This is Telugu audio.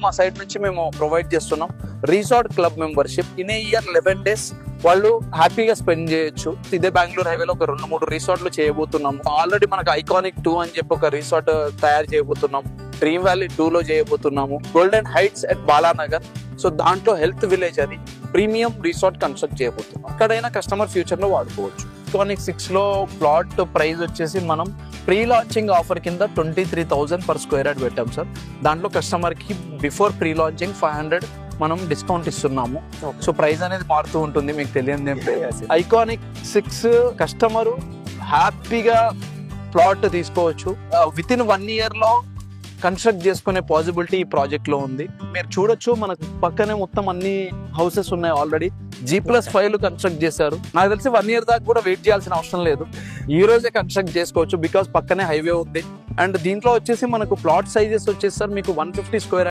మా సైడ్ నుంచి మేము ప్రొవైడ్ చేస్తున్నాం resort club membership. In a year 11 days వాళ్ళు హ్యాపీగా స్పెండ్ చేయొచ్చు. ఇదే బెంగళూరు హైవేలో ఒక 2-3 రిసార్ట్లు చేయబోతున్నాము. ఆల్రెడీ మనకు ఐకానిక్ 2 అని చెప్పి ఒక రిసార్ట్ తయారు చేయబోతున్నాం. డ్రీమ్ వ్యాలీ 2లో చేయబోతున్నాము. Golden heights at Balanagar. So దాంట్లో హెల్త్ విలేజ్ అది ప్రీమియం రిసార్ట్ కన్స్ట్రక్ట్ చేయబోతున్నాం. అక్కడైనా కస్టమర్ ఫ్యూచర్ లో వాడుకోవచ్చు. ఐకానిక్ 6లో ప్లాట్ ప్రైస్ వచ్చేసి మనం ప్రీ లాంచింగ్ ఆఫర్ కింద 23,000 per square యార్డ్ పెట్టాం సార్. దాంట్లో కస్టమర్ కి బిఫోర్ ప్రీ లాంచింగ్ 500 మనం డిస్కౌంట్ ఇస్తున్నాము. సో ప్రైస్ అనేది మారుతూ ఉంటుంది, మీకు తెలియదు. ఐకానిక్ 6 కస్టమర్ హ్యాపీగా ప్లాట్ తీసుకోవచ్చు. విత్ ఇన్ 1 year లో కన్స్ట్రక్ట్ చేసుకునే పాసిబిలిటీ ఈ ప్రాజెక్ట్ లో ఉంది. మీరు చూడొచ్చు, మనకు పక్కనే మొత్తం అన్ని హౌసెస్ ఉన్నాయి. ఆల్రెడీ G+5 కన్స్ట్రక్ట్ చేశారు. నాకు తెలిసి 1 year దాకా కూడా వెయిట్ చేయాల్సిన అవసరం లేదు. ఈ రోజే కన్స్ట్రక్ట్ చేసుకోవచ్చు, బికాస్ పక్కనే హైవే ఉంది. అండ్ దీంట్లో వచ్చేసి మనకు ప్లాట్ సైజెస్ వచ్చేసి సార్ మీకు 150 square